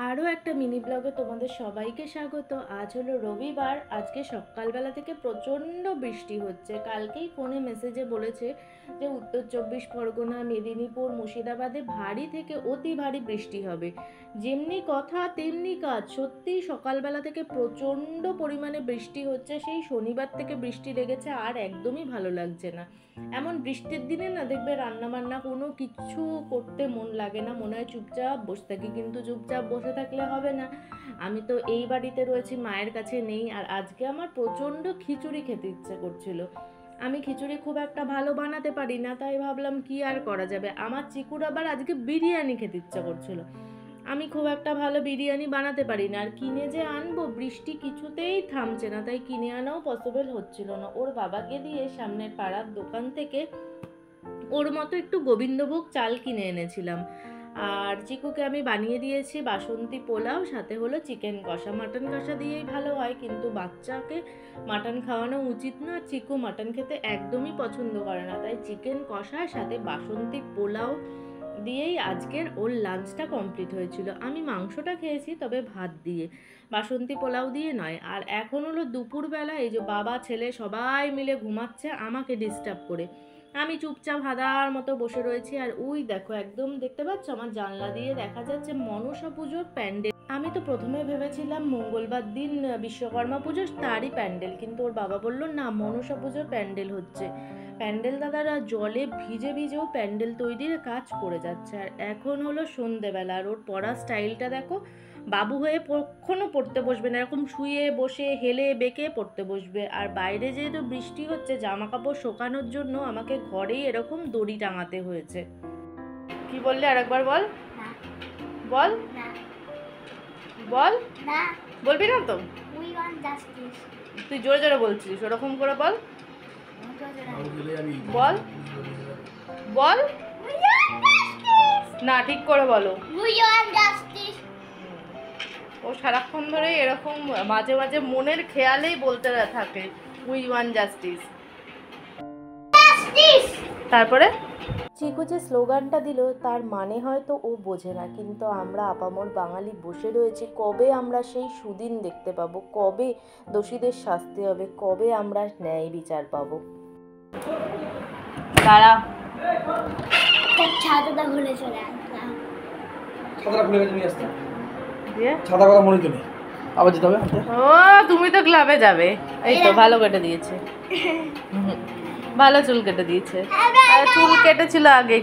আরও একটা মিনি ব্লগে তোমাদের সবাইকে স্বাগত। আজ হলো রবিবার। আজকে সকালবেলা থেকে প্রচণ্ড বৃষ্টি হচ্ছে। কালকেই ফোনে মেসেজে বলেছে যে উত্তর 24 পরগনা, মেদিনীপুর, মুর্শিদাবাদে ভারী থেকে অতি ভারী বৃষ্টি হবে। যেমনি কথা তেমনি কাজ। সত্যিই সকালবেলা থেকে প্রচণ্ড পরিমাণে বৃষ্টি হচ্ছে। সেই শনিবার থেকে বৃষ্টি লেগেছে, আর একদমই ভালো লাগছে না। এমন বৃষ্টির দিনে না দেখবে রান্নাবান্না কোনো কিছু করতে মন লাগে না, মনে হয় চুপচাপ বসে থাকি। কিন্তু চুপচাপ বসে থাকলে হবে না। আমি তো এই বাড়িতে রয়েছি, মায়ের কাছে নেই। আর আজকে আমার প্রচণ্ড খিচুড়ি খেতে ইচ্ছে করছিল। আমি খিচুড়ি খুব একটা ভালো বানাতে পারি না, তাই ভাবলাম কি আর করা যাবে। আমার চিকুর আবার আজকে বিরিয়ানি খেতে ইচ্ছে করছিল। আমি খুব একটা ভালো বিরিয়ানি বানাতে পারি না, আর কিনে যে আনবো, বৃষ্টি কিছুতেই থামছে না, তাই কিনে আনাও পসিবল হচ্ছিল না। ওর বাবাকে দিয়ে সামনের পাড়ার দোকান থেকে ওর মতো একটু গোবিন্দভোগ চাল কিনে এনেছিলাম। আর চিকুকে আমি বানিয়ে দিয়েছি বাসন্তী পোলাও, সাথে হলো চিকেন কষা। মাটন কষা দিয়েই ভালো হয়, কিন্তু বাচ্চাকে মাটন খাওয়ানো উচিত না। চিকু মাটন খেতে একদমই পছন্দ করে না, তাই চিকেন কষা সাথে বাসন্তী পোলাও দিয়েই আজকের ওর লাঞ্চটা কমপ্লিট হয়েছিল। আমি মাংসটা খেয়েছি, তবে ভাত দিয়ে, বাসন্তী পোলাও দিয়ে নয়। আর এখন হলো দুপুরবেলা, এই যে বাবা ছেলে সবাই মিলে ঘুমাচ্ছে আমাকে ডিস্টার্ব করে। আমি চুপচাপ হাদার মতো বসে রয়েছি। আর ওই দেখো, একদম দেখতে পাচ্ছ আমার জানলা দিয়ে দেখা যাচ্ছে মনসা পুজোর প্যান্ডেল। আমি তো প্রথমে ভেবেছিলাম মঙ্গলবার দিন বিশ্বকর্মা পুজো, তারই প্যান্ডেল, কিন্তু ওর বাবা বললো না, মনসা পুজোর প্যান্ডেল হচ্ছে। প্যান্ডেল দাদারা জলে ভিজে ভিজেও প্যান্ডেল তৈরির কাজ করে যাচ্ছে। আর এখন হলো সন্ধেবেলা, আর ওর পড়ার স্টাইলটা দেখো। বাবু হয়ে কখনো পড়তে বসবে না, এরকম শুয়ে বসে হেলে বেঁকে পড়তে বসবে। আর বাইরে যেহেতু বৃষ্টি হচ্ছে, জামা কাপড় শোকানোর জন্য আমাকে ঘরেই এরকম দড়ি টাঙাতে হয়েছে। কি বললে আরেকবার বল। বল বল। বলবি না তো? তুই জোরে জোরে বলছিস, ওরকম করে বল। বল বল না, ঠিক করে বলো। ও সারাক্ষণ ধরে এরকম মাঝে মাঝে মনের খেয়ালেই বলতে থাকে উই ওয়ান্ট জাস্টিস। তারপরে চিকু যে স্লোগানটা দিল, তার মানে হয়তো ও বোঝে না, কিন্তু আমরা আপামর বাঙালি বসে রয়েছি। কবে আমরা সেই সুদিন দেখতে পাবো? কবে দোষীদের শাস্তি হবে? কবে আমরা ন্যায় বিচার পাবো? দাঁড়া, ছাতাটা খুলে চলে আসলাম। ছাতাটা খুলে গেছে, নিয়ে আসতে ছাতা কথা মনে তো নেই, আবার যেতে হবে। ও তুমি তো ক্লাবে যাবে। এই তো ভালো কেটে দিয়েছে, ভালো চুল কেটে দিয়েছে। চুল কেটেছিল আগে।